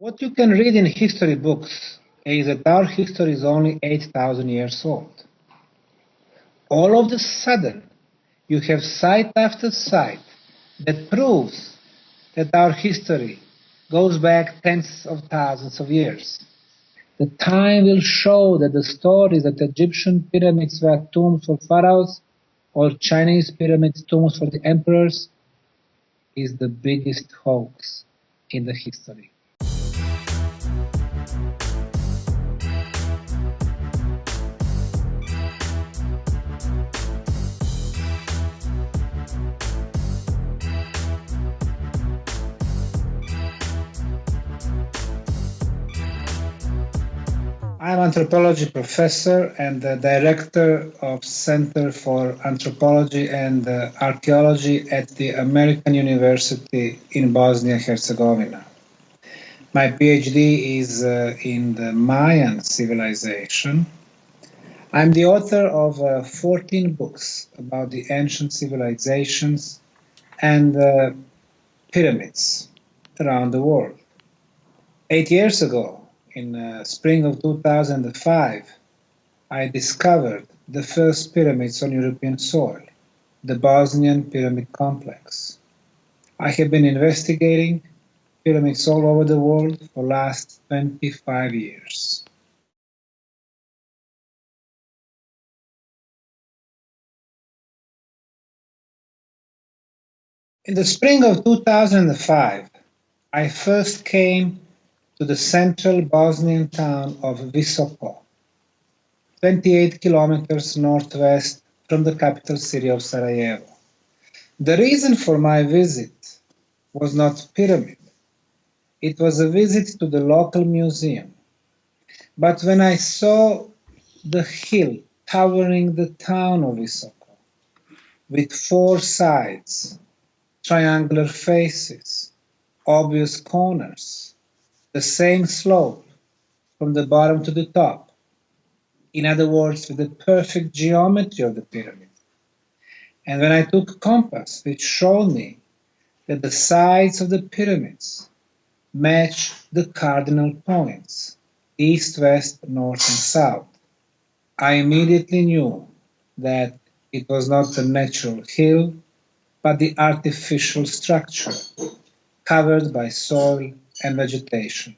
What you can read in history books is that our history is only 8,000 years old. All of a sudden, you have site after site that proves that our history goes back tens of thousands of years. The time will show that the stories that Egyptian pyramids were tombs for pharaohs or Chinese pyramids tombs for the emperors is the biggest hoax in the history. I'm an anthropology professor and the director of Center for Anthropology and Archaeology at the American University in Bosnia and Herzegovina. My PhD is in the Mayan civilization. I'm the author of 14 books about the ancient civilizations and pyramids around the world. 8 years ago, in spring of 2005, I discovered the first pyramids on European soil, the Bosnian Pyramid Complex. I have been investigating pyramids all over the world for the last 25 years. In the spring of 2005, I first came to the central Bosnian town of Visoko, 28 kilometers northwest from the capital city of Sarajevo. The reason for my visit was not pyramid. It was a visit to the local museum. But when I saw the hill towering the town of Visoko, with four sides, triangular faces, obvious corners, the same slope from the bottom to the top. In other words, with the perfect geometry of the pyramid. And when I took a compass, which showed me that the sides of the pyramids match the cardinal points, east, west, north, and south, I immediately knew that it was not a natural hill, but the artificial structure covered by soil and vegetation.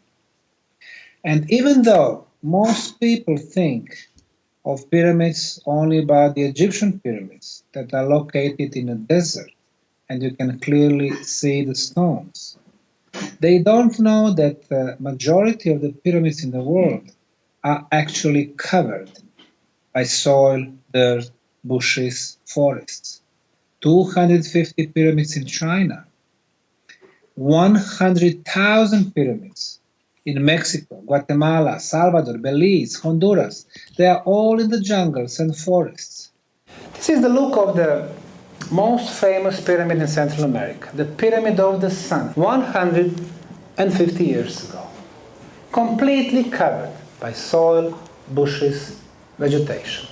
And even though most people think of pyramids only about the Egyptian pyramids that are located in a desert and you can clearly see the stones, they don't know that the majority of the pyramids in the world are actually covered by soil, dirt, bushes, forests. 250 pyramids in China, 100,000 pyramids in Mexico, Guatemala, Salvador, Belize, Honduras. They are all in the jungles and forests. This is the look of the most famous pyramid in Central America, the Pyramid of the Sun, 150 years ago. Completely covered by soil, bushes, vegetation.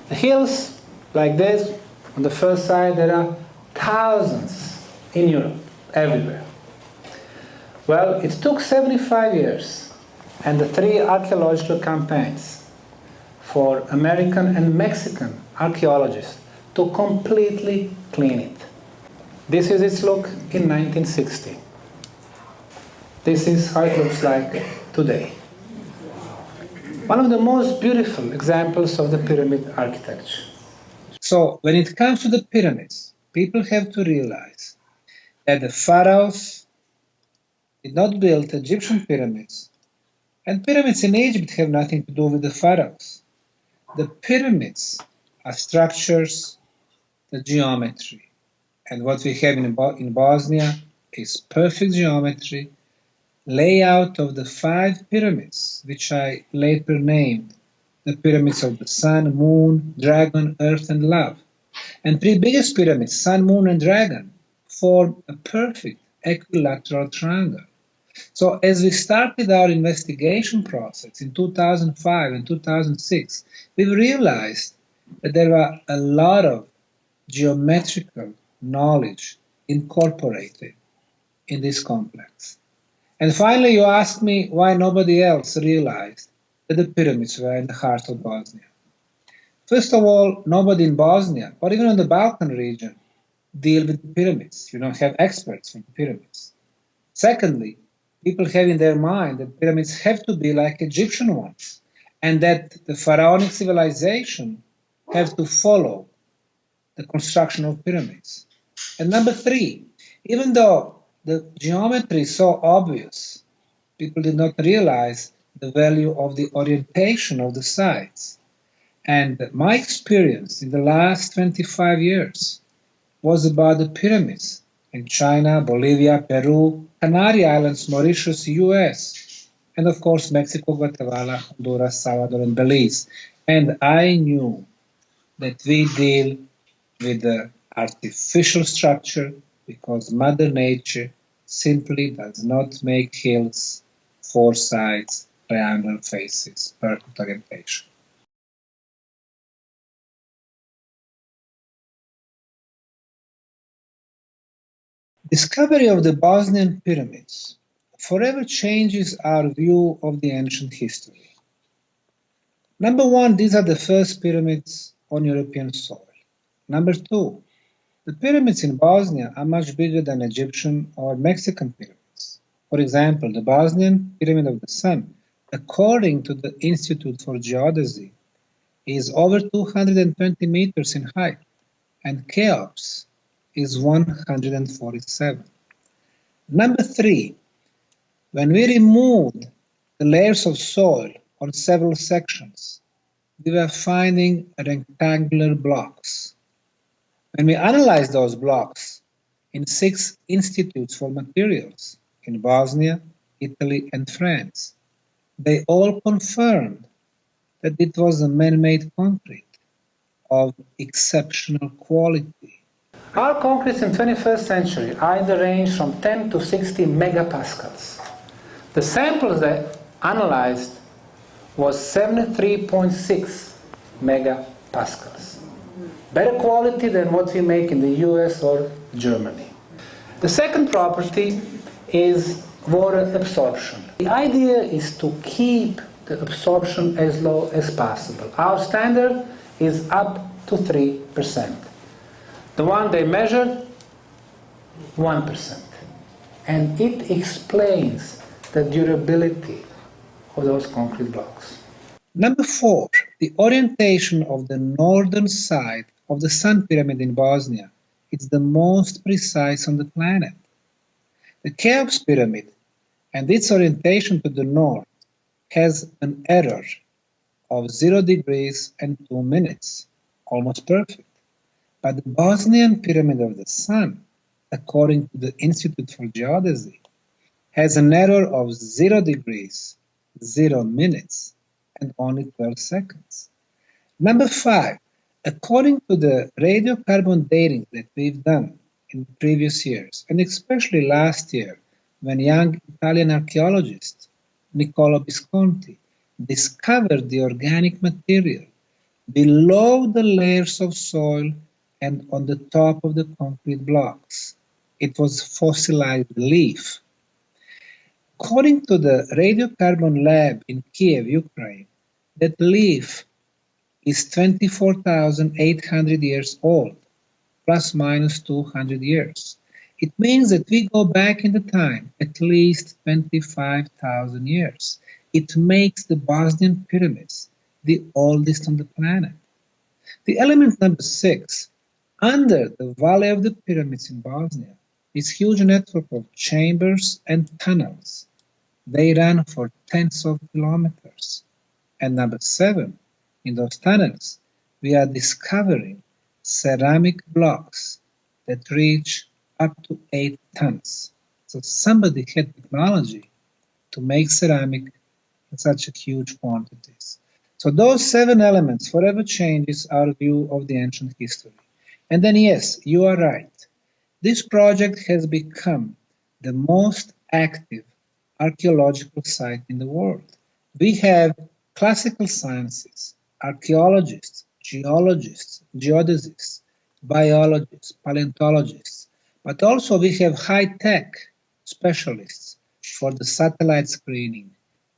The hills like this, on the first side there are thousands in Europe, everywhere. Well, it took 75 years and the 3 archaeological campaigns for American and Mexican archaeologists to completely clean it. This is its look in 1960. This is how it looks like today. One of the most beautiful examples of the pyramid architecture. So, when it comes to the pyramids, people have to realize that the pharaohs did not build Egyptian pyramids, and pyramids in Egypt have nothing to do with the pharaohs. The pyramids are structures, the geometry, and what we have in Bosnia is perfect geometry, layout of the 5 pyramids, which I later named the pyramids of the Sun, Moon, Dragon, Earth, and Love. And 3 biggest pyramids, Sun, Moon, and Dragon, form a perfect equilateral triangle. So as we started our investigation process in 2005 and 2006, we realized that there were a lot of geometrical knowledge incorporated in this complex. And finally, you asked me why nobody else realized that the pyramids were in the heart of Bosnia. First of all, nobody in Bosnia, or even in the Balkan region, deal with the pyramids. You don't have experts for the pyramids. Secondly, people have in their mind that pyramids have to be like Egyptian ones, and that the pharaonic civilization have to follow the construction of pyramids. And number three, even though the geometry is so obvious, people did not realize the value of the orientation of the sites. And my experience in the last 25 years was about the pyramids in China, Bolivia, Peru, Canary Islands, Mauritius, US, and of course Mexico, Guatemala, Honduras, Salvador, and Belize. And I knew that we deal with the artificial structure because Mother Nature simply does not make hills, four sides, triangular faces, perfect orientation. Discovery of the Bosnian pyramids forever changes our view of the ancient history. Number one, these are the first pyramids on European soil. Number two, the pyramids in Bosnia are much bigger than Egyptian or Mexican pyramids. For example, the Bosnian Pyramid of the Sun, according to the Institute for Geodesy, is over 220 meters in height, and Cheops is 147. Number three, when we removed the layers of soil on several sections, we were finding rectangular blocks. When we analyzed those blocks in 6 institutes for materials in Bosnia, Italy, and France, they all confirmed that it was a man-made concrete of exceptional quality. Our concretes in the 21st century are in the range from 10 to 60 megapascals. The samples that analyzed was 73.6 megapascals. Better quality than what we make in the US or Germany. The second property is water absorption. The idea is to keep the absorption as low as possible. Our standard is up to 3%. The one they measured, 1%. And it explains the durability of those concrete blocks. Number four, the orientation of the northern side of the Sun Pyramid in Bosnia is the most precise on the planet. The Cheops Pyramid and its orientation to the north has an error of 0 degrees and 2 minutes, almost perfect. But the Bosnian Pyramid of the Sun, according to the Institute for Geodesy, has an error of 0 degrees, 0 minutes, and only 12 seconds. Number five, according to the radiocarbon dating that we've done in previous years, and especially last year, when young Italian archaeologist Niccolo Visconti discovered the organic material below the layers of soil and on the top of the concrete blocks. It was fossilized leaf. According to the radiocarbon lab in Kiev, Ukraine, that leaf is 24,800 years old, plus minus 200 years. It means that we go back in the time at least 25,000 years. It makes the Bosnian pyramids the oldest on the planet. The element number six, under the Valley of the Pyramids in Bosnia, is a huge network of chambers and tunnels. They run for tens of kilometers. And number seven, in those tunnels, we are discovering ceramic blocks that reach up to 8 tons. So somebody had technology to make ceramic in such a huge quantities. So those 7 elements forever changes our view of the ancient history. And then yes, you are right. This project has become the most active archaeological site in the world. We have classical sciences, archaeologists, geologists, geodesists, biologists, paleontologists, but also we have high-tech specialists for the satellite screening,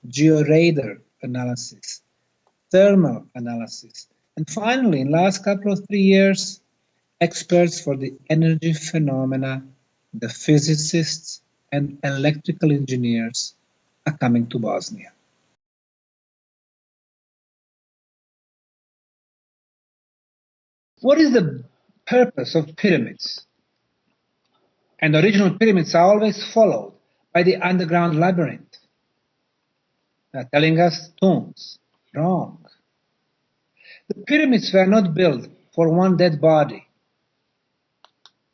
georadar analysis, thermal analysis, and finally, in the last couple of 3 years, experts for the energy phenomena, the physicists and electrical engineers are coming to Bosnia. What is the purpose of pyramids? And the original pyramids are always followed by the underground labyrinth. They're telling us tombs. Wrong. The pyramids were not built for one dead body.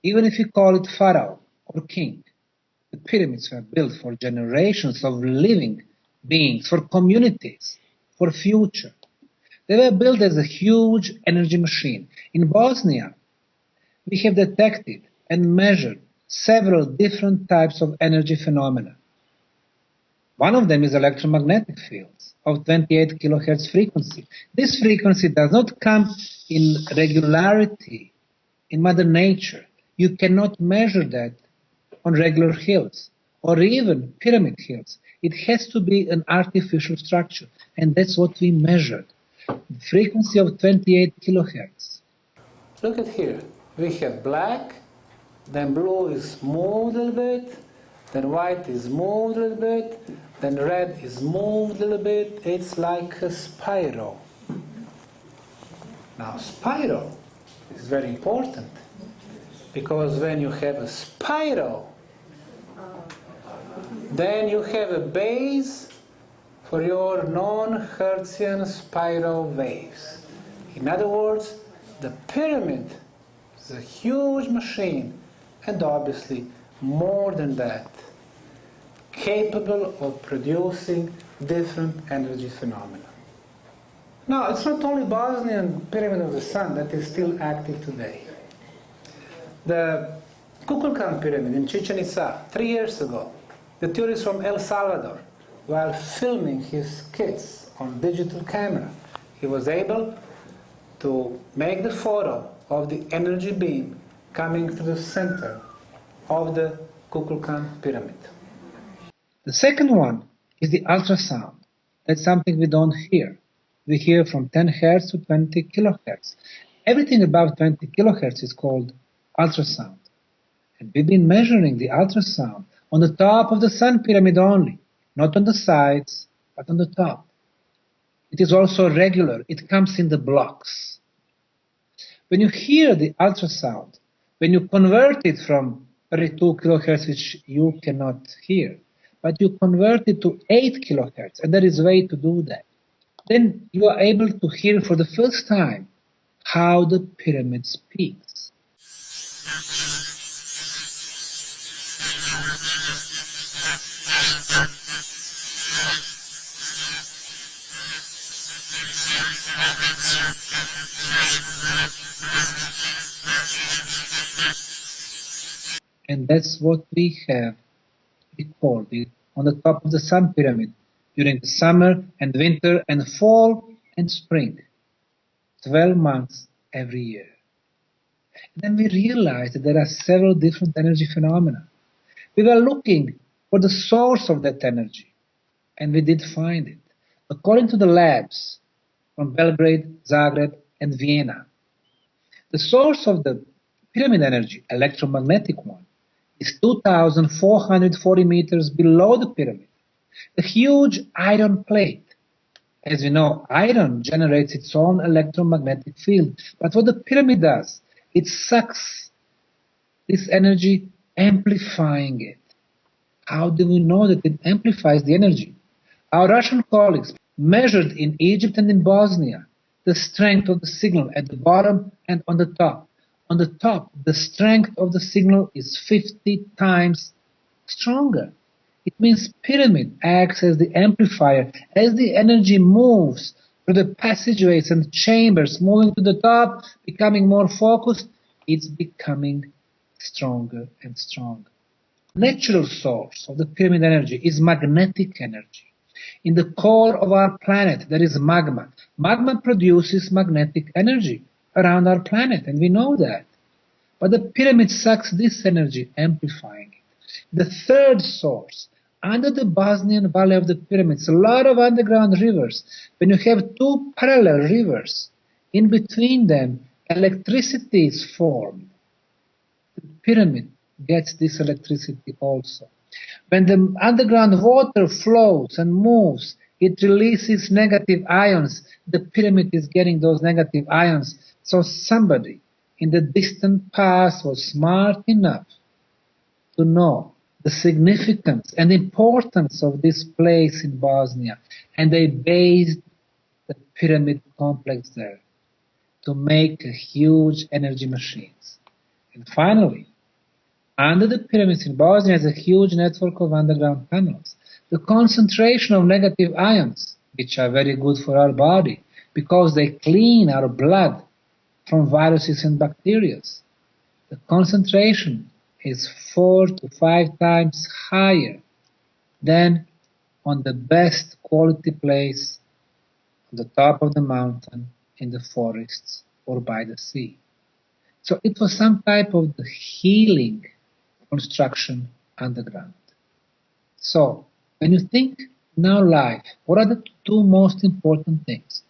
Even if you call it pharaoh or king, the pyramids were built for generations of living beings, for communities, for future. They were built as a huge energy machine. In Bosnia, we have detected and measured several different types of energy phenomena. One of them is electromagnetic fields of 28 kilohertz frequency. This frequency does not come in regularity in Mother Nature. You cannot measure that on regular hills or even pyramid hills. It has to be an artificial structure, and that's what we measured. The frequency of 28 kilohertz. Look at here. We have black, then blue is moved a little bit, then white is moved a little bit, then red is moved a little bit. It's like a spiral. Now, spiral is very important because when you have a spiral, then you have a base for your non-Hertzian spiral waves. In other words, the pyramid is a huge machine, and obviously more than that, capable of producing different energy phenomena. Now, it's not only Bosnian Pyramid of the Sun that is still active today. The Kukulkan Pyramid in Chichen Itza, 3 years ago, the tourist from El Salvador, while filming his kids on digital camera, he was able to make the photo of the energy beam coming to the center of the Kukulkan Pyramid. The second one is the ultrasound. That's something we don't hear. We hear from 10 hertz to 20 kilohertz. Everything above 20 kilohertz is called ultrasound. And we've been measuring the ultrasound on the top of the Sun Pyramid only, not on the sides, but on the top. It is also regular. It comes in the blocks. When you hear the ultrasound, when you convert it from 32 kilohertz, which you cannot hear, but you convert it to 8 kilohertz, and there is a way to do that, then you are able to hear for the first time how the pyramid speaks. And that's what we have recorded on the top of the Sun Pyramid during the summer and winter and fall and spring, 12 months every year. And then we realized that there are several different energy phenomena. We were looking for the source of that energy, and we did find it. According to the labs from Belgrade, Zagreb, and Vienna, the source of the pyramid energy, electromagnetic one, is 2,440 meters below the pyramid. A huge iron plate. As we know, iron generates its own electromagnetic field. But what the pyramid does, it sucks this energy, amplifying it. How do we know that it amplifies the energy? Our Russian colleagues measured in Egypt and in Bosnia the strength of the signal at the bottom and on the top. On the top, the strength of the signal is 50 times stronger. It means pyramid acts as the amplifier. As the energy moves through the passageways and chambers, moving to the top, becoming more focused, it's becoming stronger and stronger. Natural source of the pyramid energy is magnetic energy. In the core of our planet, there is magma. Magma produces magnetic energy around our planet, and we know that. But the pyramid sucks this energy, amplifying it. The third source under the Bosnian Valley of the Pyramids, a lot of underground rivers. When you have two parallel rivers, in between them, electricity is formed. The pyramid gets this electricity also. When the underground water flows and moves, it releases negative ions. The pyramid is getting those negative ions. So somebody in the distant past was smart enough to know the significance and importance of this place in Bosnia, and they based the pyramid complex there to make huge energy machines. And finally, under the pyramids in Bosnia is a huge network of underground tunnels. The concentration of negative ions, which are very good for our body because they clean our blood from viruses and bacteria, the concentration is 4 to 5 times higher than on the best quality place on the top of the mountain, in the forests, or by the sea. So it was some type of the healing construction underground. So when you think in our life, what are the two most important things?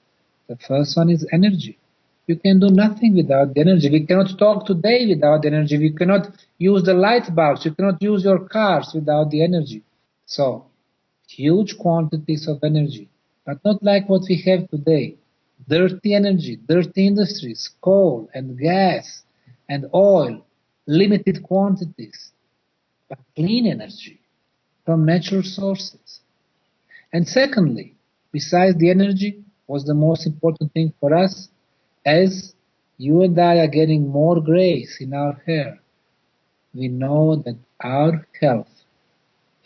The first one is energy. You can do nothing without the energy. We cannot talk today without energy. We cannot use the light bulbs. You cannot use your cars without the energy. So, huge quantities of energy, but not like what we have today. Dirty energy, dirty industries, coal and gas and oil, limited quantities, but clean energy from natural sources. And secondly, besides the energy, what's the most important thing for us? As you and I are getting more grays in our hair, we know that our health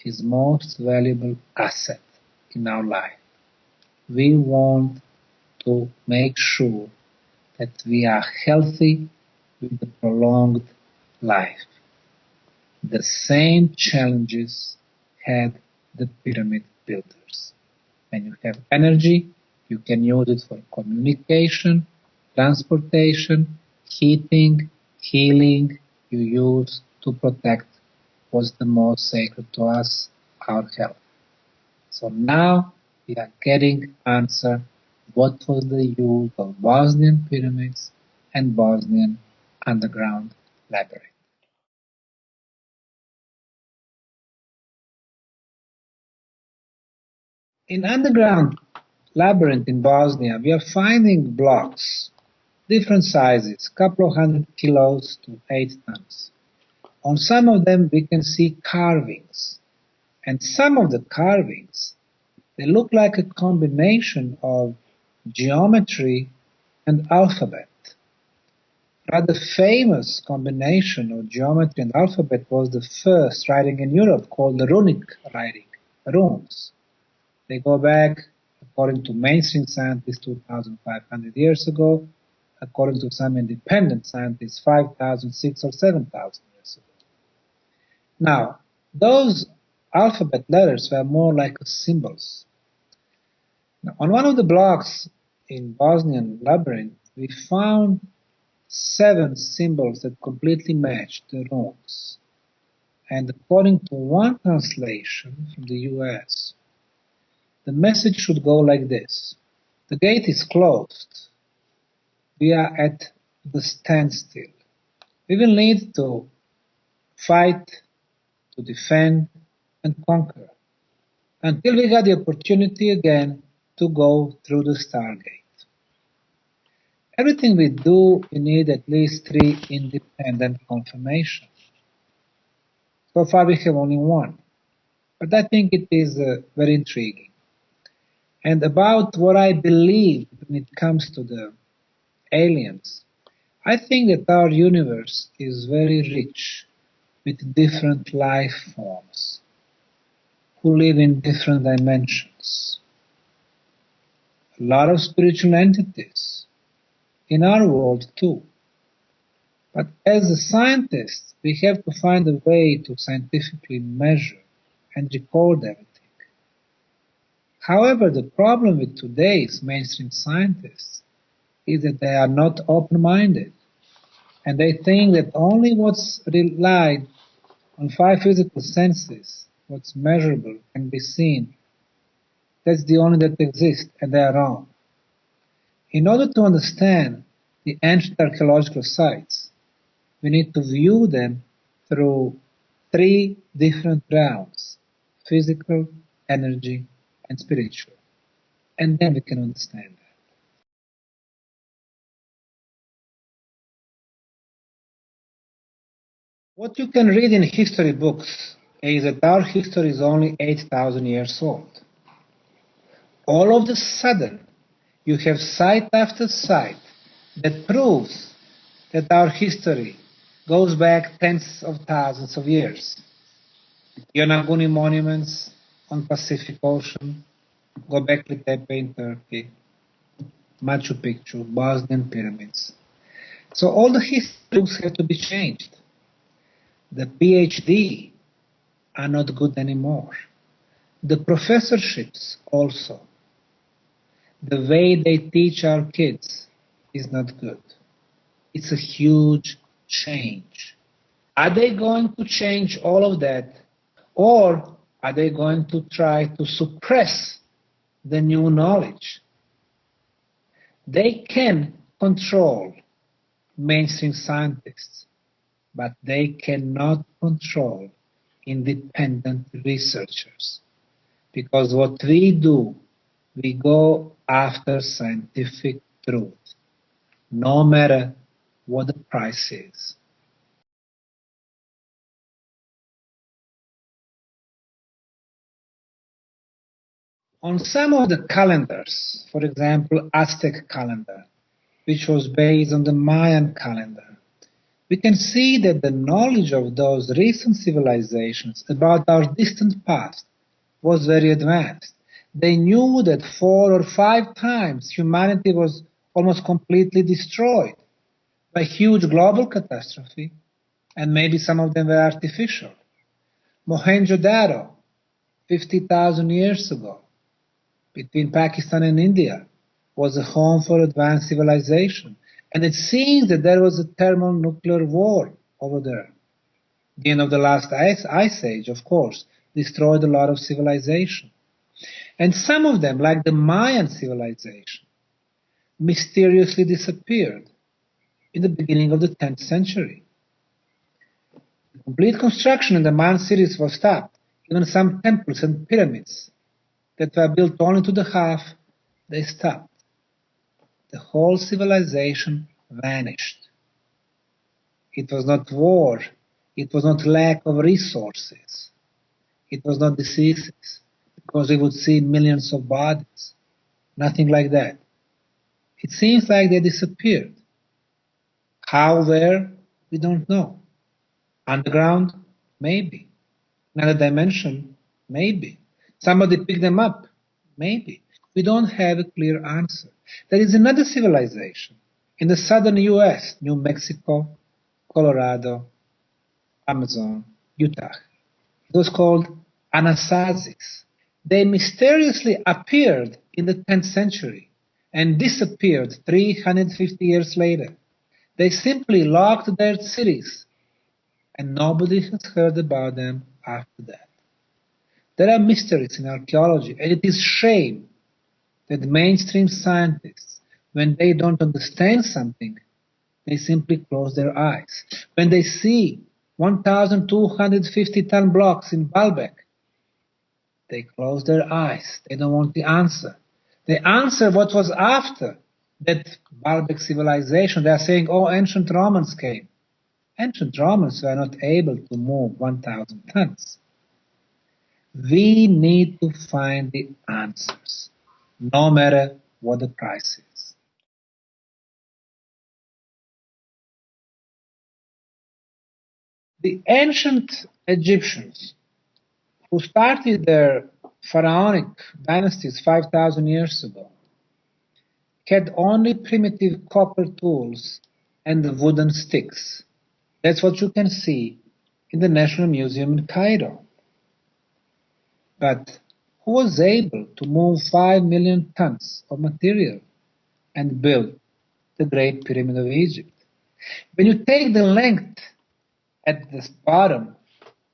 is most valuable asset in our life. We want to make sure that we are healthy with a prolonged life. The same challenges had the pyramid builders. When you have energy, you can use it for communication, transportation, heating, healing. You use to protect what's the most sacred to us, our health. So now we are getting answer what was the use of Bosnian pyramids and Bosnian underground labyrinth. In underground labyrinth in Bosnia, we are finding blocks, different sizes, couple of 100 kilos to 8 tons. On some of them we can see carvings, and some of the carvings, they look like a combination of geometry and alphabet. Rather famous combination of geometry and alphabet was the first writing in Europe called the runic writing, runes. They go back, according to mainstream scientists, 2,500 years ago, according to some independent scientists, 5,000, 6,000 or 7,000 years ago. Now, those alphabet letters were more like symbols. Now, on one of the blocks in Bosnian labyrinth, we found 7 symbols that completely matched the runes. And according to one translation from the US, the message should go like this: the gate is closed. We are at the standstill. We will need to fight, to defend, and conquer until we get the opportunity again to go through the Stargate. Everything we do, we need at least 3 independent confirmations. So far we have only one, but I think it is very intriguing. And about what I believe when it comes to the aliens, I think that our universe is very rich with different life forms who live in different dimensions. A lot of spiritual entities in our world too. But as a scientist, we have to find a way to scientifically measure and record everything. However, the problem with today's mainstream scientists is that they are not open-minded, and they think that only what's relied on 5 physical senses what's measurable can be seen. That's the only that exists, and they are wrong. In order to understand the ancient archaeological sites, we need to view them through three different realms: physical, energy, and spiritual. And then we can understand that. What you can read in history books is that our history is only 8,000 years old. All of a sudden, you have site after site that proves that our history goes back tens of thousands of years. Yonaguni monuments on Pacific Ocean, Göbekli Tepe in Turkey, Machu Picchu, Bosnian pyramids. So all the history books have to be changed. The PhD are not good anymore. The professorships also. The way they teach our kids is not good. It's a huge change. Are they going to change all of that, or are they going to try to suppress the new knowledge? They can control mainstream scientists, but they cannot control independent researchers. Because what we do, we go after scientific truth, no matter what the price is. On some of the calendars, for example, Aztec calendar, which was based on the Mayan calendar, we can see that the knowledge of those recent civilizations about our distant past was very advanced. They knew that 4 or 5 times humanity was almost completely destroyed by huge global catastrophe, and maybe some of them were artificial. Mohenjo-daro, 50,000 years ago, between Pakistan and India, was a home for advanced civilization. And it seems that there was a thermonuclear war over there. The end of the last ice age, of course, destroyed a lot of civilization. And some of them, like the Mayan civilization, mysteriously disappeared in the beginning of the 10th century. The complete construction in the Mayan cities was stopped. Even some temples and pyramids that were built only to the half, they stopped. The whole civilization vanished. It was not war. It was not lack of resources. It was not diseases, because we would see millions of bodies. Nothing like that. It seems like they disappeared. How, where, we don't know. Underground? Maybe. Another dimension? Maybe. Somebody picked them up? Maybe. We don't have a clear answer. There is another civilization in the southern US, New Mexico, Colorado, Amazon, Utah. It was called Anasazics. They mysteriously appeared in the 10th century and disappeared 350 years later. They simply locked their cities, and nobody has heard about them after that. There are mysteries in archaeology, and it is shame that mainstream scientists, when they don't understand something, they simply close their eyes. When they see 1,250-ton blocks in Baalbek, they close their eyes. They don't want the answer. They answer what was after that Baalbek civilization. They are saying, oh, ancient Romans came. Ancient Romans were not able to move 1,000 tons. We need to find the answers, no matter what the price is. The ancient Egyptians, who started their pharaonic dynasties 5,000 years ago, had only primitive copper tools and wooden sticks. That's what you can see in the National Museum in Cairo. But who was able to move 5 million tons of material and build the Great Pyramid of Egypt? When you take the length at the bottom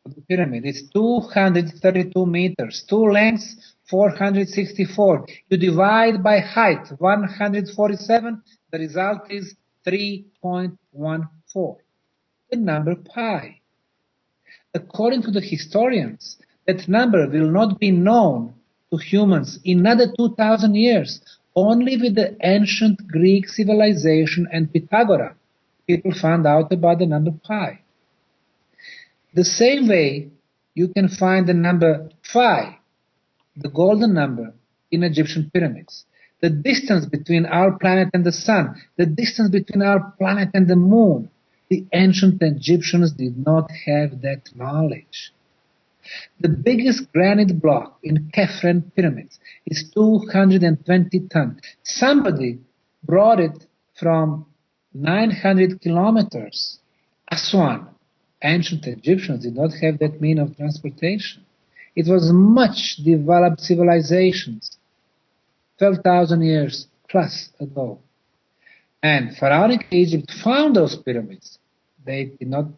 of the pyramid is 232 meters. Two lengths, 464. You divide by height, 147. The result is 3.14. The number pi. According to the historians, that number will not be known to humans in another 2,000 years. Only with the ancient Greek civilization and Pythagoras, people found out about the number pi. The same way you can find the number phi, the golden number, in Egyptian pyramids. The distance between our planet and the sun, the distance between our planet and the moon. The ancient Egyptians did not have that knowledge. The biggest granite block in Khafre pyramids is 220 tons. Somebody brought it from 900 kilometers. Aswan. Ancient Egyptians did not have that means of transportation. It was much developed civilizations, 12,000 years plus ago. And Pharaonic Egypt found those pyramids. They did not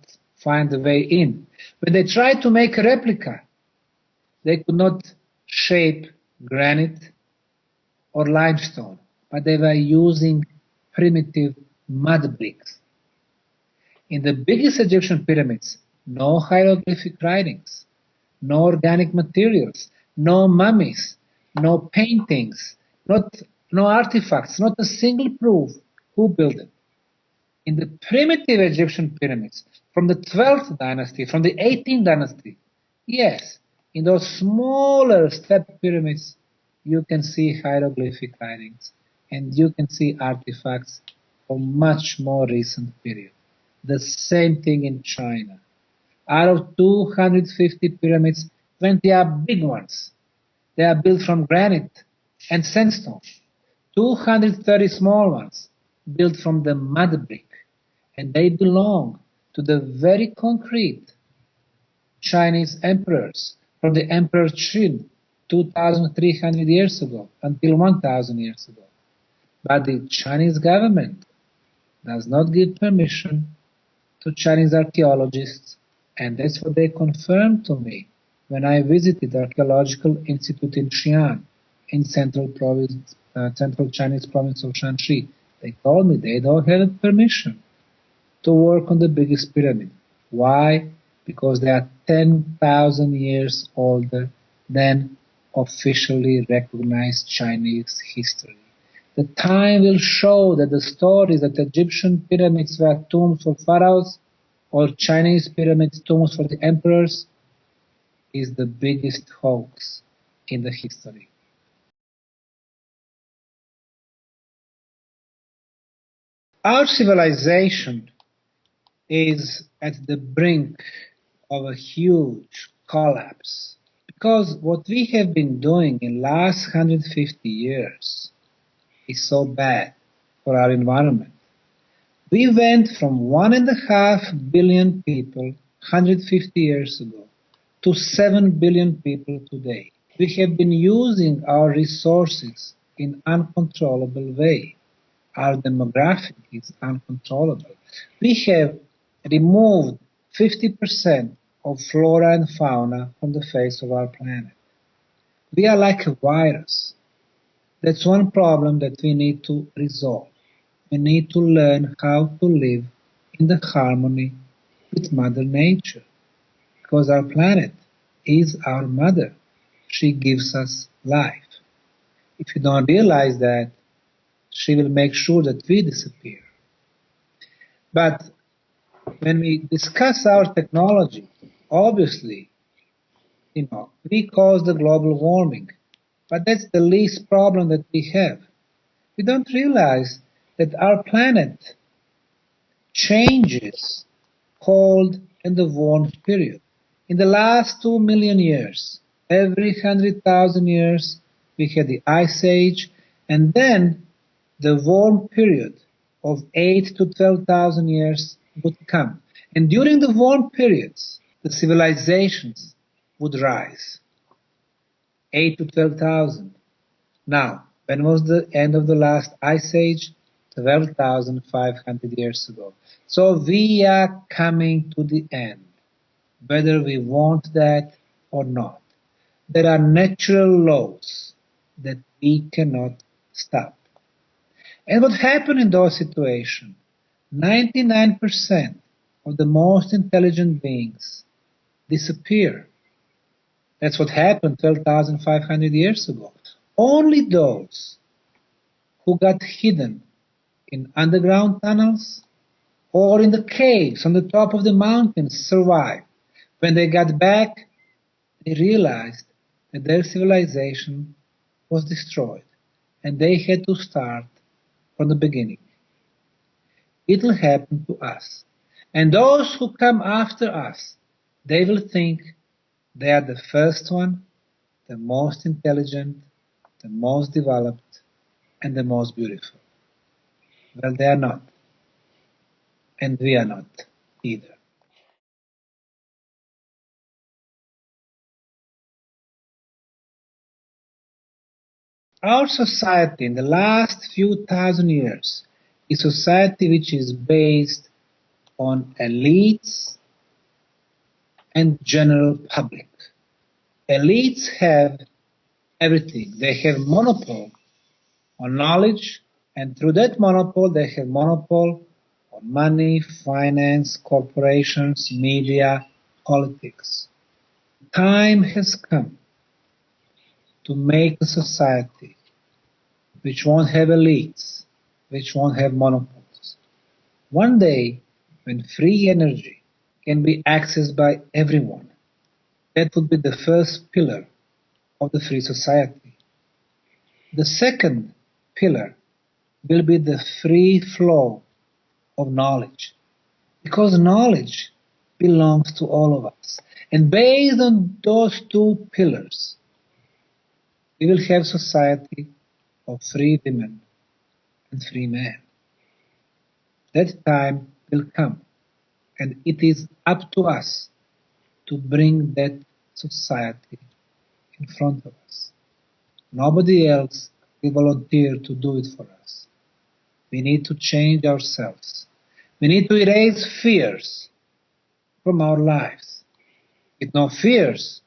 find the way in. When they tried to make a replica, they could not shape granite or limestone, but they were using primitive mud bricks. In the biggest Egyptian pyramids, no hieroglyphic writings, no organic materials, no mummies, no paintings, no artifacts, not a single proof who built it. In the primitive Egyptian pyramids, from the 12th dynasty, from the 18th dynasty, yes, in those smaller step pyramids, you can see hieroglyphic writings and you can see artifacts from much more recent period. The same thing in China. Out of 250 pyramids, 20 are big ones. They are built from granite and sandstone. 230 small ones built from the mud brick. And they belong to the very concrete Chinese emperors, from the Emperor Qin 2,300 years ago until 1,000 years ago. But the Chinese government does not give permission to Chinese archaeologists, and that's what they confirmed to me when I visited the Archaeological Institute in Xi'an, in central Chinese province of Shanxi. They told me they don't have permission to work on the biggest pyramid. Why? Because they are 10,000 years older than officially recognized Chinese history. The time will show that the stories that Egyptian pyramids were tombs for pharaohs or Chinese pyramids tombs for the emperors is the biggest hoax in the history. Our civilization is at the brink of a huge collapse because what we have been doing in the last 150 years is so bad for our environment. We went from 1.5 billion people 150 years ago to 7 billion people today. We have been using our resources in uncontrollable way. Our demographic is uncontrollable. We have removed 50% of flora and fauna from the face of our planet. We are like a virus. That's one problem that we need to resolve. We need to learn how to live in the harmony with Mother Nature. Because our planet is our mother. She gives us life. If you don't realize that, she will make sure that we disappear. But when we discuss our technology, obviously, we cause the global warming. But that's the least problem that we have. We don't realize that our planet changes cold and the warm period. In the last 2 million years, every 100,000 years, we had the Ice Age, and then the warm period of 8 to 12,000 years would come. And during the warm periods, the civilizations would rise. 8 to 12,000. Now, when was the end of the last Ice Age? 12,500 years ago. So we are coming to the end. whether we want that or not. There are natural laws that we cannot stop. And what happened in those situations? 99% of the most intelligent beings disappear. That's what happened 12,500 years ago. Only those who got hidden in underground tunnels or in the caves on the top of the mountains survived. When they got back, they realized that their civilization was destroyed and they had to start from the beginning. It will happen to us. And those who come after us, they will think they are the first one, the most intelligent, the most developed, and the most beautiful. Well, they are not. And we are not either. Our society in the last few thousand years is a society which is based on elites and general public. Elites have everything. They have monopole on knowledge, and through that monopole they have monopole on money, finance, corporations, media, politics. Time has come to make a society which won't have elites, which won't have monopoles. One day, when free energy can be accessed by everyone, that would be the first pillar of the free society. The second pillar will be the free flow of knowledge, because knowledge belongs to all of us. And based on those two pillars, we will have society of free women and free men. That time will come, and it is up to us to bring that society in front of us. Nobody else will volunteer to do it for us. We need to change ourselves. We need to erase fears from our lives. With no fears,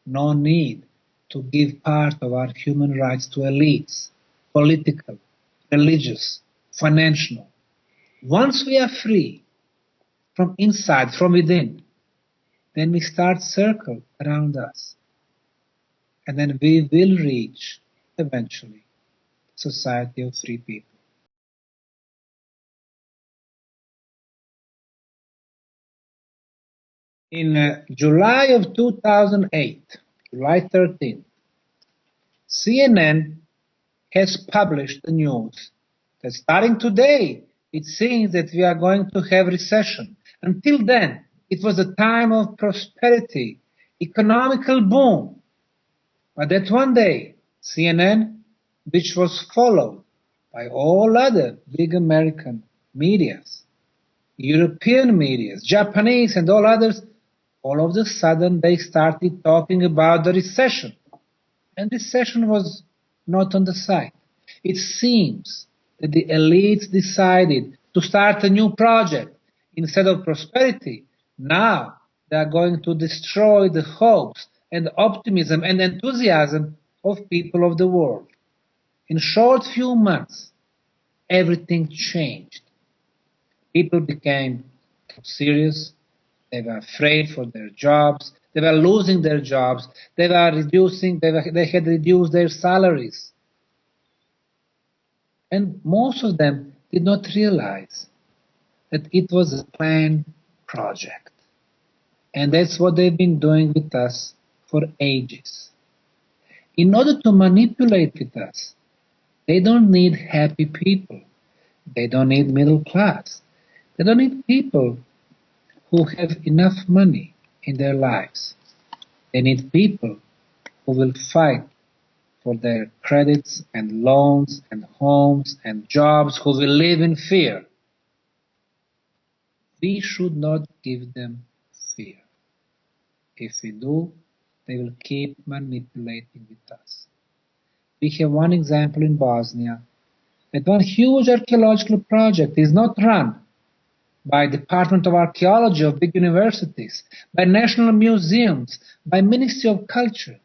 no need to give part of our human rights to elites, political, religious, financial. Once we are free from inside, from within, then we start circle around us. And then we will reach, eventually, society of free people. In July of 2008, July 13th, CNN has published the news that starting today, it seems that we are going to have recession. Until then, it was a time of prosperity, economical boom. But that one day, CNN, which was followed by all other big American medias, European medias, Japanese and all others, all of a sudden they started talking about the recession. And recession was not on the side. It seems that the elites decided to start a new project. Instead of prosperity, now they are going to destroy the hopes and optimism and enthusiasm of people of the world. In short few months, everything changed. People became serious. They were afraid for their jobs. They were losing their jobs. They had reduced their salaries. And most of them did not realize that it was a planned project. And that's what they've been doing with us for ages. In order to manipulate with us, they don't need happy people. They don't need middle class. They don't need people who have enough money in their lives. They need people who will fight for their credits and loans and homes and jobs, who will live in fear. We should not give them fear. If we do, they will keep manipulating with us. We have one example in Bosnia, that one huge archaeological project is not run by Department of Archaeology of big universities, by national museums, by Ministry of Culture,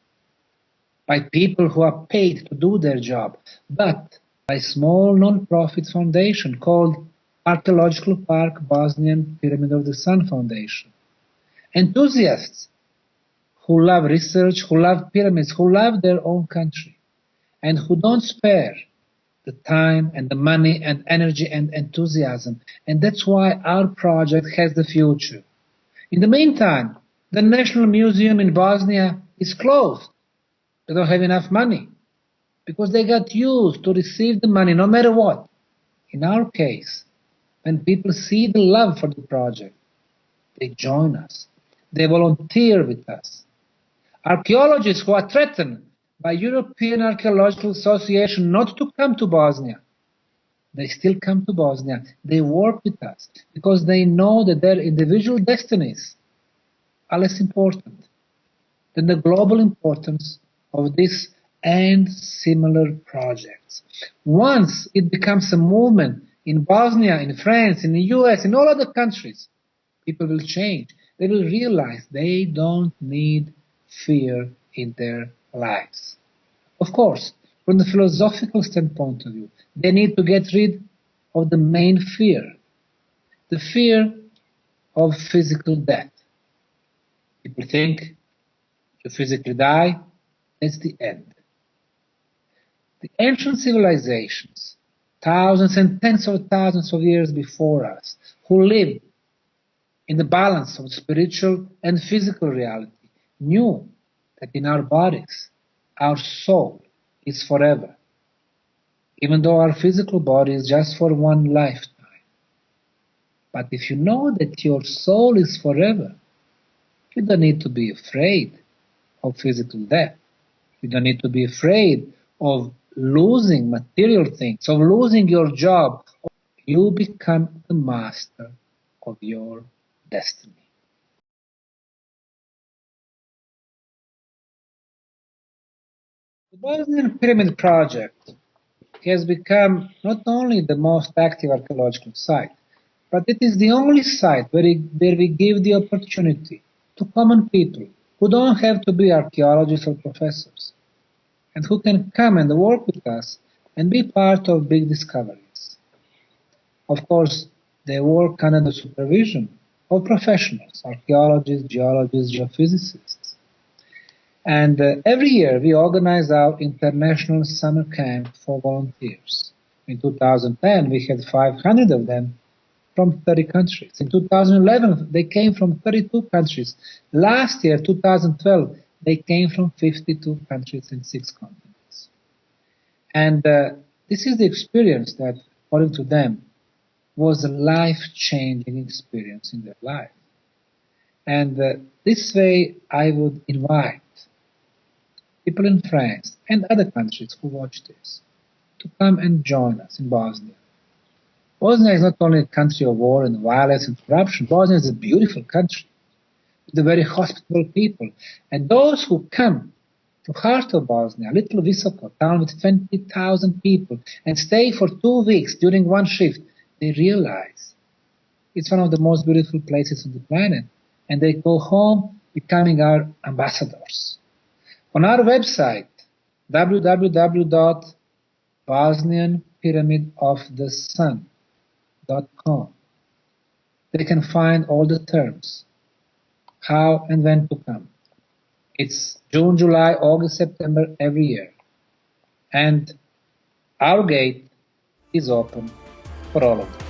by people who are paid to do their job, but by small non-profit foundation called Archaeological Park Bosnian Pyramid of the Sun Foundation. Enthusiasts who love research, who love pyramids, who love their own country, and who don't spare the time and the money and energy and enthusiasm. And that's why our project has the future. In the meantime, the National Museum in Bosnia is closed. They don't have enough money because they got used to receive the money no matter what. In our case, when people see the love for the project, they join us. They volunteer with us. Archaeologists who are threatened by European Archaeological Association not to come to Bosnia, they still come to Bosnia. They work with us because they know that their individual destinies are less important than the global importance of this and similar projects. Once it becomes a movement in Bosnia, in France, in the US, in all other countries, people will change. They will realize they don't need fear in their lives. Of course, from the philosophical standpoint of view, they need to get rid of the main fear, the fear of physical death. People think you physically die, that's the end. The ancient civilizations, thousands and tens of thousands of years before us, who lived in the balance of spiritual and physical reality, knew that in our bodies, our soul is forever, even though our physical body is just for one lifetime. But if you know that your soul is forever, you don't need to be afraid of physical death. You don't need to be afraid of losing material things, of losing your job. You become the master of your destiny. The Bosnian Pyramid Project has become not only the most active archaeological site, but it is the only site where we give the opportunity to common people who don't have to be archaeologists or professors, and who can come and work with us and be part of big discoveries. Of course, they work under the supervision of professionals, archaeologists, geologists, geophysicists. And every year we organize our international summer camp for volunteers. In 2010 we had 500 of them from 30 countries. In 2011 they came from 32 countries. Last year, 2012, they came from 52 countries and 6 continents. And this is the experience that, according to them, was a life-changing experience in their life. And this way I would invite people in France and other countries who watch this to come and join us in Bosnia. Bosnia is not only a country of war and violence and corruption. Bosnia is a beautiful country with very hospitable people. And those who come to heart of Bosnia, little Visoko, town with 20,000 people, and stay for 2 weeks during one shift, they realize it's one of the most beautiful places on the planet. And they go home becoming our ambassadors. On our website, www.bosnianpyramidofthesun.com, they can find all the terms, how and when to come. It's June, July, August, September every year. And our gate is open for all of them.